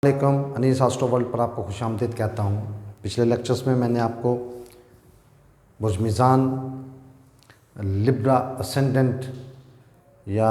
वालेकुम। Anees astro world पर आपको खुशामदीद कहता हूँ। पिछले लेक्चर्स में मैंने आपको बुर्ज मीज़ान, लिब्रा असेंडेंट या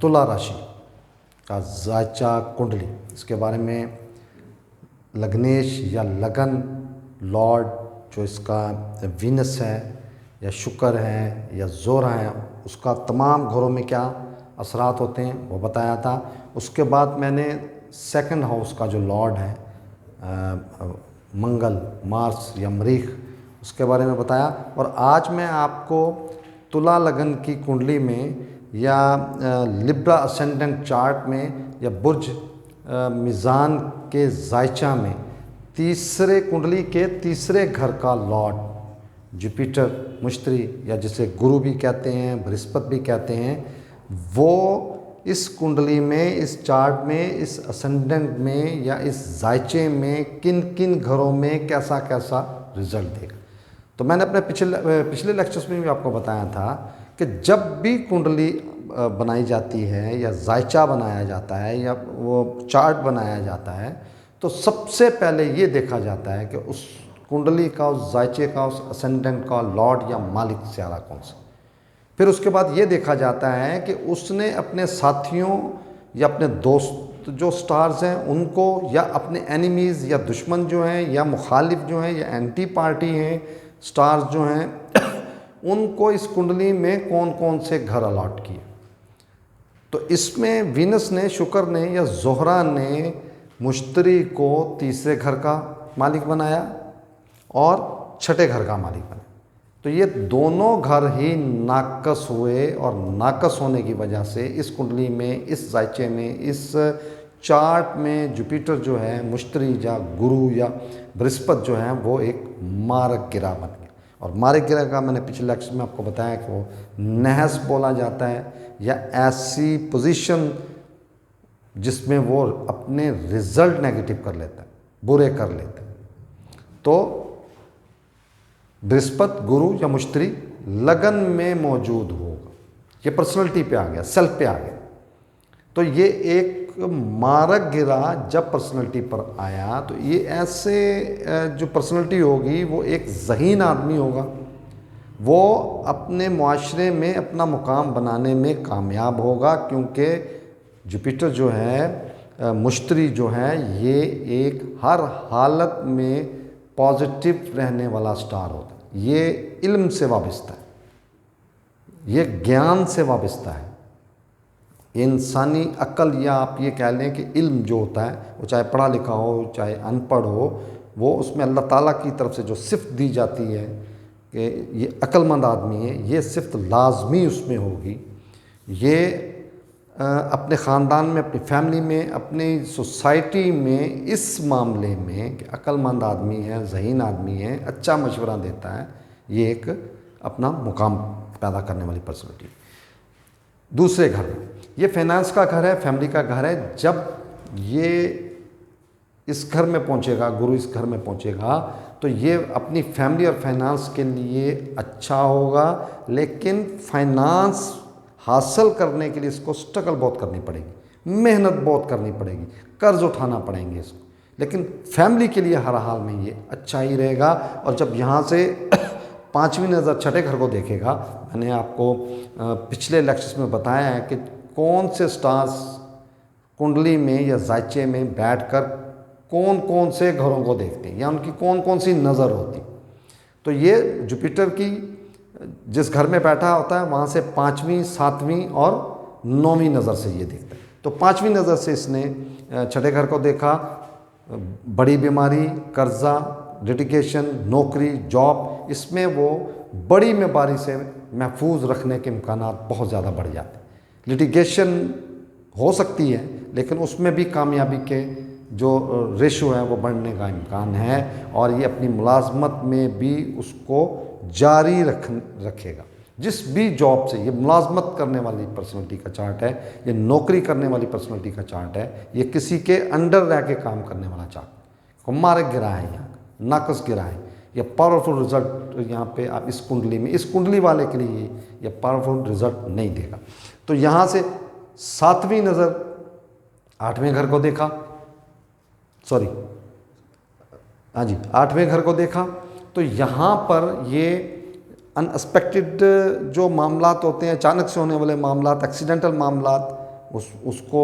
तुला राशि का जायचा कुंडली, इसके बारे में लग्नेश या लगन लॉर्ड जो इसका वीनस है या शुक्र है या जोरा है, उसका तमाम घरों में क्या असरात होते हैं वो बताया था। उसके बाद मैंने सेकंड हाउस का जो लॉर्ड है मंगल, मार्स या मरीख, उसके बारे में बताया। और आज मैं आपको तुला लगन की कुंडली में या लिब्रा असेंडेंट चार्ट में या बुर्ज मीज़ान के जायचा में तीसरे कुंडली के तीसरे घर का लॉर्ड जुपिटर, मुश्तरी या जिसे गुरु भी कहते हैं, बृहस्पति भी कहते हैं, वो इस कुंडली में, इस चार्ट में, इस असेंडेंट में या इस जायचे में किन किन घरों में कैसा कैसा रिजल्ट देगा। तो मैंने अपने पिछले लेक्चर्स में भी आपको बताया था कि जब भी कुंडली बनाई जाती है या जायचा बनाया जाता है या वो चार्ट बनाया जाता है, तो सबसे पहले ये देखा जाता है कि उस कुंडली का, उस जायचे का, उस असेंडेंट का लॉर्ड या मालिक स्यारा कौन सा। फिर उसके बाद ये देखा जाता है कि उसने अपने साथियों या अपने दोस्त जो स्टार्स हैं उनको, या अपने एनिमीज़ या दुश्मन जो हैं या मुखालिफ जो हैं या एंटी पार्टी हैं स्टार्स जो हैं, उनको इस कुंडली में कौन कौन से घर अलॉट किए। तो इसमें वीनस ने, शुक्र ने या जोहरा ने मुश्तरी को तीसरे घर का मालिक बनाया और छठे घर का मालिक बनाया। तो ये दोनों घर ही नाकस हुए और नाकस होने की वजह से इस कुंडली में, इस जायचे में, इस चार्ट में जुपिटर जो है, मुश्तरी या गुरु या बृहस्पति जो है, वो एक मारक गिरा बन गया। और मारक गिरा का मैंने पिछले लेक्चर में आपको बताया कि वो नहस बोला जाता है या ऐसी पोजीशन जिसमें वो अपने रिजल्ट नेगेटिव कर लेता है, बुरे कर लेता है। तो बृहस्पति, गुरु या मुश्तरी लगन में मौजूद होगा, ये पर्सनैलिटी पे आ गया, सेल्फ पे आ गया। तो ये एक मारक गिरा जब पर्सनैलिटी पर आया, तो ये ऐसे जो पर्सनैलिटी होगी वो एक ज़हीन आदमी होगा, वो अपने मुआशरे में अपना मुकाम बनाने में कामयाब होगा, क्योंकि जुपिटर जो है, मुश्तरी जो है, ये एक हर हालत में पॉजिटिव रहने वाला स्टार होता है। ये इल्म से वाबस्ता है, ये ज्ञान से वाबस्ता है। इंसानी अक्ल, या आप ये कह लें कि इल्म जो होता है, वो चाहे पढ़ा लिखा हो चाहे अनपढ़ हो, वो उसमें अल्लाह ताला की तरफ से जो सिफ़त दी जाती है कि ये अक्लमंद आदमी है, ये सिफ़त लाजमी उसमें होगी। ये अपने ख़ानदान में, अपनी फैमिली में, अपनी सोसाइटी में इस मामले में कि अक्लमंद आदमी है, ज़हीन आदमी है, अच्छा मशवरा देता है, ये एक अपना मुकाम पैदा करने वाली पर्सनैलिटी। दूसरे घर में ये फाइनेंस का घर है, फैमिली का घर है। जब ये इस घर में पहुंचेगा, गुरु इस घर में पहुंचेगा, तो ये अपनी फैमिली और फाइनेंस के लिए अच्छा होगा। लेकिन फाइनेंस हासिल करने के लिए इसको स्ट्रगल बहुत करनी पड़ेगी, मेहनत बहुत करनी पड़ेगी, कर्ज उठाना पड़ेंगे इसको। लेकिन फैमिली के लिए हर हाल में ये अच्छा ही रहेगा। और जब यहाँ से पांचवी नज़र छठे घर को देखेगा, मैंने आपको पिछले लेक्चर्स में बताया है कि कौन से स्टार्स कुंडली में या जायचे में बैठकर कौन कौन से घरों को देखते हैं या उनकी कौन कौन सी नज़र होती। तो ये जुपिटर की जिस घर में बैठा होता है, वहाँ से पाँचवीं, सातवीं और नौवीं नज़र से ये देखता है। तो पाँचवीं नज़र से इसने छठे घर को देखा। बड़ी बीमारी, कर्जा, लिटिगेशन, नौकरी, जॉब, इसमें वो बड़ी बीमारी से महफूज रखने के इम्कानात बहुत ज़्यादा बढ़ जाते हैं। लिटिगेशन हो सकती है, लेकिन उसमें भी कामयाबी के जो रेशो है वो बढ़ने का इम्कान है, और ये अपनी मुलाजमत में भी उसको जारी रखेगा। जिस भी जॉब से, ये मुलाजमत करने वाली पर्सनैलिटी का चार्ट है, ये नौकरी करने वाली पर्सनैलिटी का चार्ट है, ये किसी के अंडर रह के काम करने वाला चार्ट। मारक गिरा है, यहाँ नाकस गिरा है, ये पावरफुल रिजल्ट यहाँ पे आप इस कुंडली में, इस कुंडली वाले के लिए ये पावरफुल रिजल्ट नहीं देगा। तो यहाँ से सातवीं नज़र आठवें घर को देखा, सॉरी, हाँ जी, 8वें घर को देखा तो यहाँ पर ये अनएक्सपेक्टेड जो मामलात होते हैं, अचानक से होने वाले मामलात, एक्सीडेंटल मामलात, उसको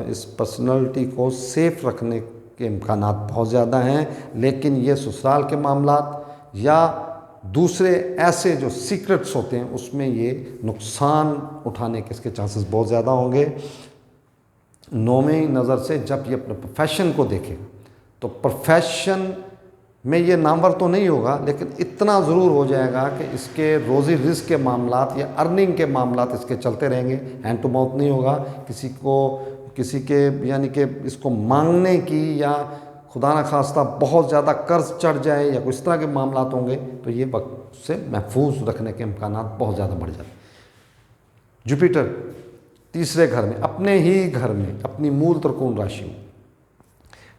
इस पर्सनैलिटी को सेफ रखने के इम्कानात बहुत ज़्यादा हैं। लेकिन ये ससुराल के मामलात या दूसरे ऐसे जो सीक्रेट्स होते हैं उसमें ये नुकसान उठाने के इसके चांसेस बहुत ज़्यादा होंगे। 9वीं नज़र से जब ये अपने प्रोफेशन को देखेगा तो प्रोफेशन में ये नामवर तो नहीं होगा, लेकिन इतना ज़रूर हो जाएगा कि इसके रोज़ी रिज़्क के मामलात या अर्निंग के मामलात इसके चलते रहेंगे। हैंड टू माउथ नहीं होगा, किसी के यानी कि इसको मांगने की या खुदा न खास्ता बहुत ज़्यादा कर्ज चढ़ जाए या कुछ तरह के मामलात होंगे तो ये वक्त से महफूज रखने के इम्कानात बहुत ज़्यादा बढ़ जाते हैं। जुपिटर 3रे घर में, अपने ही घर में, अपनी मूल त्रिकोण राशि में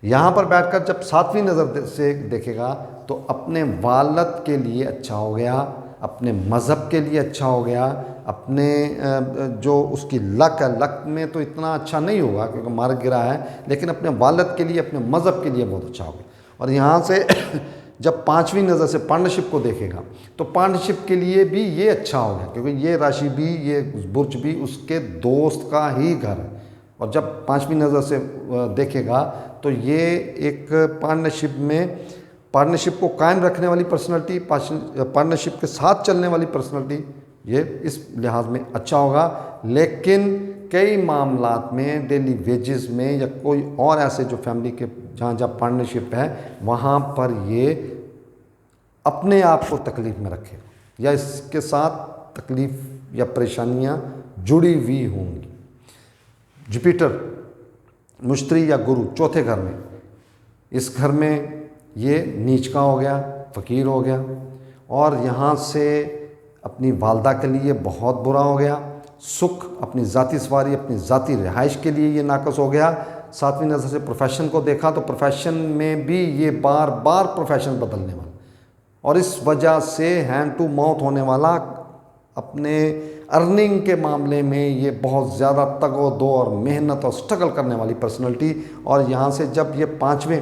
यहाँ पर बैठकर जब 7वीं नज़र से देखेगा तो अपने वालद के लिए अच्छा हो गया, अपने मज़हब के लिए अच्छा हो गया, अपने जो उसकी लक है, लक में तो इतना अच्छा नहीं होगा क्योंकि मार्ग गिरा है, लेकिन अपने वालद के लिए, अपने मज़हब के लिए बहुत अच्छा हो गया। और यहाँ से जब 5वीं नज़र से पार्टनरशिप को देखेगा तो पार्टनरशिप के लिए भी ये अच्छा हो गया क्योंकि ये राशि भी, ये बुर्ज भी उसके दोस्त का ही घर है। और जब 5वीं नज़र से देखेगा तो ये एक पार्टनरशिप को कायम रखने वाली पर्सनैलिटी, पार्टनरशिप के साथ चलने वाली पर्सनैलिटी, ये इस लिहाज में अच्छा होगा। लेकिन कई मामलात में डेली वेजेस में या कोई और ऐसे जो फैमिली के जहाँ पार्टनरशिप है वहाँ पर ये अपने आप को तकलीफ़ में रखेगा या इसके साथ तकलीफ़ या परेशानियाँ जुड़ी हुई होंगी। जुपिटर मुश्तरी या गुरु 4थे घर में, इस घर में ये नीच का हो गया, फ़कीर हो गया और यहाँ से अपनी वालदा के लिए बहुत बुरा हो गया। सुख, अपनी ज़ाती सवारी, अपनी ज़ाती रिहाइश के लिए ये नाकस हो गया। 7वीं नज़र से प्रोफेशन को देखा तो प्रोफेशन में भी ये बार बार प्रोफेशन बदलने वाला और इस वजह से हैंड टू माउथ होने वाला, अपने अर्निंग के मामले में ये बहुत ज़्यादा तगो दो और मेहनत और स्ट्रगल करने वाली पर्सनैलिटी। और यहाँ से जब ये 5वें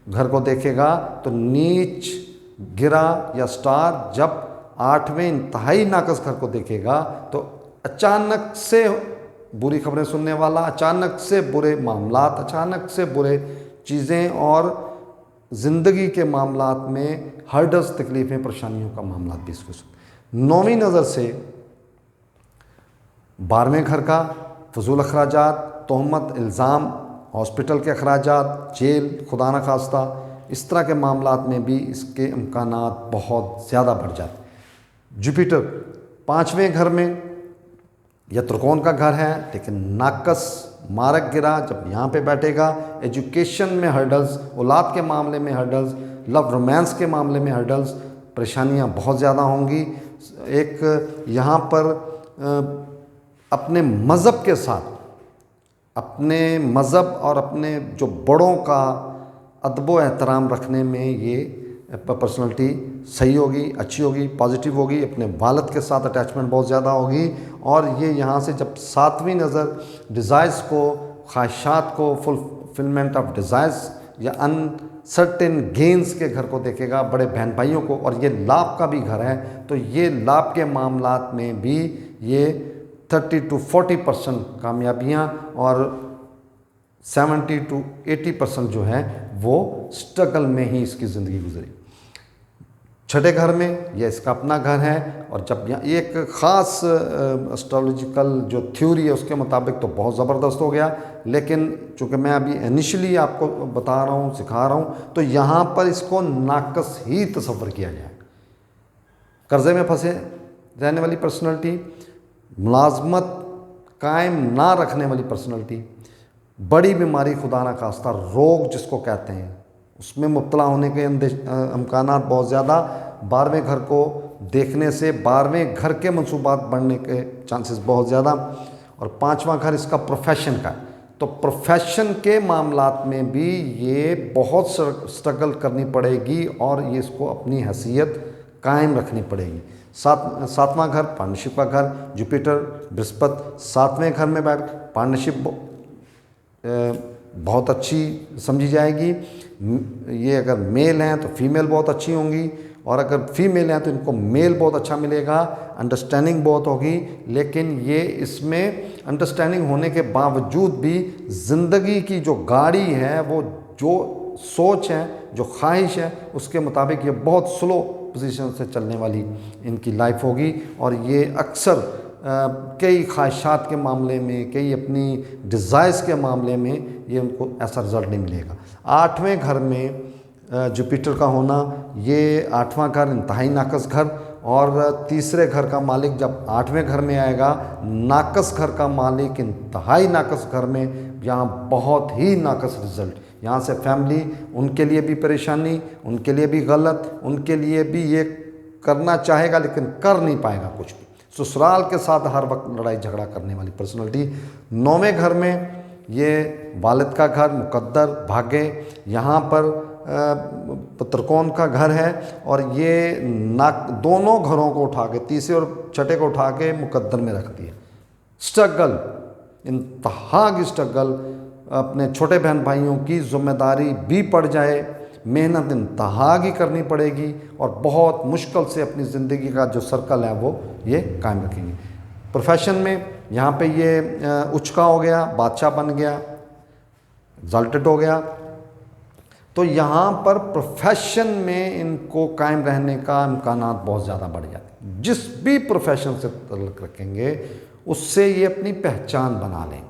घर को देखेगा तो नीच, गिरा या स्टार जब 8वें इंतहाई नाकस घर को देखेगा तो अचानक से बुरी खबरें सुनने वाला, अचानक से बुरे मामलात, अचानक से बुरे चीज़ें और ज़िंदगी के मामलात में हर्डल्स, तकलीफ़ें, परेशानियों का मामला भी इसको। 9वीं नज़र से 12वें घर का फजूल अखराजात, तोहमत, इल्ज़ाम, हॉस्पिटल के अखराजात, जेल, खुदा न खास्ता, इस तरह के मामलात में भी इसके इम्कानात बहुत ज़्यादा बढ़ जाते। जुपिटर 5वें घर में यह त्रिकोण का घर है लेकिन नाकस मारक गिरा जब यहाँ पे बैठेगा। एजुकेशन में हर्डल्स, औलाद के मामले में हर्डल्स, लव रोमांस के मामले में हर्डल्स, परेशानियाँ बहुत ज़्यादा होंगी। एक यहाँ पर अपने मज़हब के साथ, अपने मज़हब और अपने जो बड़ों का अदब व एहतराम रखने में ये पर्सनैलिटी सही होगी, अच्छी होगी, पॉजिटिव होगी। अपने वालिद के साथ अटैचमेंट बहुत ज़्यादा होगी। और ये यहाँ से जब 7वीं नज़र डिज़ायर्स को, ख्वाहिशात को, फुलफिलमेंट ऑफ डिज़ायर्स या अनसर्टेन गेंस के घर को देखेगा, बड़े बहन भाइयों को, और ये लाभ का भी घर है तो ये लाभ के मामलात में भी ये 30 to 40% कामयाबियाँ और 70 to 80% जो है वो स्ट्रगल में ही इसकी ज़िंदगी गुजरी। 6ठे घर में यह इसका अपना घर है और जब यहाँ एक ख़ास एस्ट्रोलॉजिकल जो थ्योरी है उसके मुताबिक तो बहुत ज़बरदस्त हो गया। लेकिन चूँकि मैं अभी इनिशियली आपको बता रहा हूँ, सिखा रहा हूँ, तो यहाँ पर इसको नाकस ही तस्वर किया जाए। कर्ज़े में फंसे रहने वाली पर्सनैलिटी, मुलाजमत कायम ना रखने वाली पर्सनैलिटी, बड़ी बीमारी, खुदा ना खास्ता रोग जिसको कहते हैं, उसमें मुब्तला होने के इम्कानात बहुत ज़्यादा। 12वें घर को देखने से 12वें घर के मंसूबात बढ़ने के चांसेस बहुत ज़्यादा। और 5वां घर इसका प्रोफेशन का है तो प्रोफेशन के मामलात में भी ये बहुत स्ट्रगल करनी पड़ेगी और ये इसको अपनी हैसियत कायम रखनी पड़ेगी। 7वां घर पार्टनरशिप का घर, जुपिटर बृहस्पति 7वें घर में बैठ पार्टनरशिप बहुत अच्छी समझी जाएगी। ये अगर मेल हैं तो फीमेल बहुत अच्छी होंगी, और अगर फीमेल हैं तो इनको मेल बहुत अच्छा मिलेगा, अंडरस्टैंडिंग बहुत होगी। लेकिन ये इसमें अंडरस्टैंडिंग होने के बावजूद भी ज़िंदगी की जो गाड़ी है, वो जो सोच है, जो ख्वाहिश है, उसके मुताबिक ये बहुत स्लो पोजीशन से चलने वाली इनकी लाइफ होगी। और ये अक्सर कई ख्वाहिशात के मामले में, कई अपनी डिज़ायर्स के मामले में ये उनको ऐसा रिज़ल्ट नहीं मिलेगा। 8वें घर में जुपिटर का होना, ये 8वां घर इंतहाई नाकस घर, और तीसरे घर का मालिक जब 8वें घर में आएगा, नाकस घर का मालिक इंतहाई नाकस घर में, यहाँ बहुत ही नाकस रिज़ल्ट। यहाँ से फैमिली, उनके लिए भी परेशानी, उनके लिए भी गलत, उनके लिए भी ये करना चाहेगा लेकिन कर नहीं पाएगा कुछ भी। ससुराल के साथ हर वक्त लड़ाई झगड़ा करने वाली पर्सनैलिटी। 9वें घर में ये वालिद का घर, मुकद्दर, भाग्य, यहाँ पर त्रिकोण का घर है, और ये दोनों घरों को उठा के, तीसरे और छठे को उठा के मुकद्दर में रख दिया। स्ट्रगल, इंतहा की स्ट्रगल, अपने छोटे बहन भाइयों की जिम्मेदारी भी पड़ जाए, मेहनत इंतहा की करनी पड़ेगी, और बहुत मुश्किल से अपनी ज़िंदगी का जो सर्कल है वो ये कायम रखेंगे। प्रोफेशन में यहाँ पे ये उच्च का हो गया, बादशाह बन गया, एग्ज़ाल्टेड हो गया, तो यहाँ पर प्रोफेशन में इनको कायम रहने का इम्कानात बहुत ज़्यादा बढ़ जाते हैं। जिस भी प्रोफेशन से ताल्लुक़ रखेंगे उससे ये अपनी पहचान बना लें।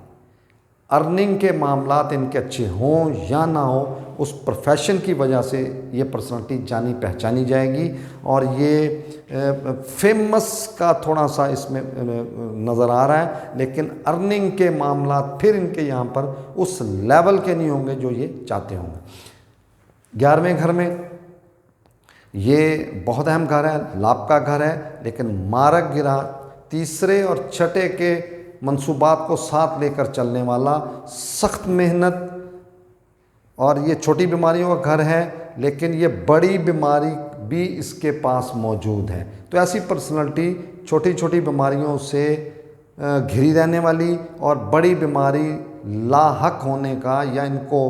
अर्निंग के मामलात इनके अच्छे हों या ना हो, उस प्रोफेशन की वजह से ये पर्सनालिटी जानी पहचानी जाएगी। और ये फेमस का थोड़ा सा इसमें नज़र आ रहा है, लेकिन अर्निंग के मामलात फिर इनके यहाँ पर उस लेवल के नहीं होंगे जो ये चाहते होंगे। 11वें घर में ये बहुत अहम घर है, लाभ का घर है, लेकिन मारक गिरह तीसरे और छठे के मंसूबात को साथ लेकर चलने वाला, सख्त मेहनत, और ये छोटी बीमारियों का घर है, लेकिन ये बड़ी बीमारी भी इसके पास मौजूद है। तो ऐसी पर्सनालिटी छोटी छोटी बीमारियों से घिरी रहने वाली, और बड़ी बीमारी लाहक होने का या इनको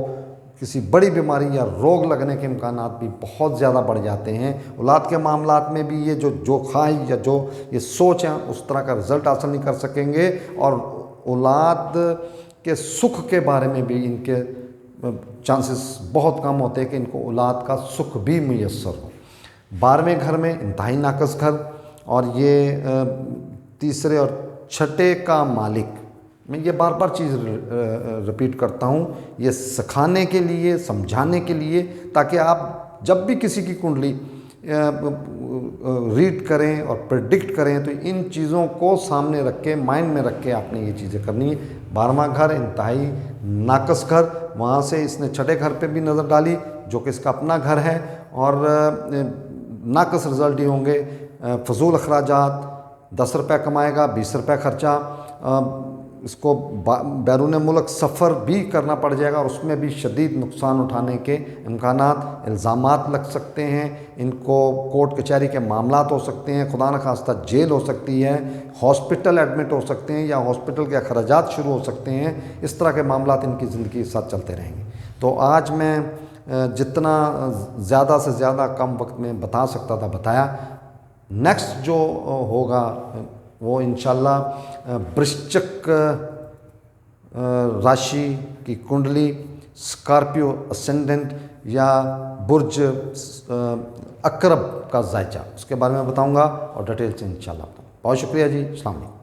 किसी बड़ी बीमारी या रोग लगने के इम्कानात भी बहुत ज़्यादा बढ़ जाते हैं। औलाद के मामलात में भी ये जो ख्वाहिश या जो ये सोच है उस तरह का रिज़ल्ट हासिल नहीं कर सकेंगे, और औलाद के सुख के बारे में भी इनके चांसेस बहुत कम होते हैं कि इनको औलाद का सुख भी मुयस्सर हो। 12वें घर में इंतहाई नाकस घर, और ये तीसरे और छठे का मालिक। मैं ये बार बार चीज़ रिपीट करता हूँ, ये सिखाने के लिए, समझाने के लिए, ताकि आप जब भी किसी की कुंडली रीड करें और प्रेडिक्ट करें तो इन चीज़ों को सामने रख के, माइंड में रख के आपने ये चीज़ें करनी है। 12वां घर इंतहाई नाकस घर, वहाँ से इसने छठे घर पे भी नज़र डाली जो कि इसका अपना घर है, और नाकस रिज़ल्ट ही होंगे। फजूल अखराजात, 10 रुपये कमाएगा, 20 रुपये खर्चा, इसको बैरून मुल्क सफ़र भी करना पड़ जाएगा, और उसमें भी शदीद नुकसान उठाने के इम्कानात, इल्ज़ामात लग सकते हैं, इनको कोर्ट कचहरी के मामलात हो सकते हैं, खुदा न खास्ता जेल हो सकती है, हॉस्पिटल एडमिट हो सकते हैं, या हॉस्पिटल के अखराजात शुरू हो सकते हैं। इस तरह के मामलात इनकी ज़िंदगी के साथ चलते रहेंगे। तो आज मैं जितना ज़्यादा से ज़्यादा कम वक्त में बता सकता था बताया। नेक्स्ट जो होगा वो इंशाल्लाह वृश्चिक राशि की कुंडली, स्कॉर्पियो असेंडेंट या बुर्ज अकरब का जायचा, उसके बारे में बताऊंगा और डिटेल से इंशाल्लाह बताऊँगा। बहुत शुक्रिया जी, अस्सलाम वालेकुम।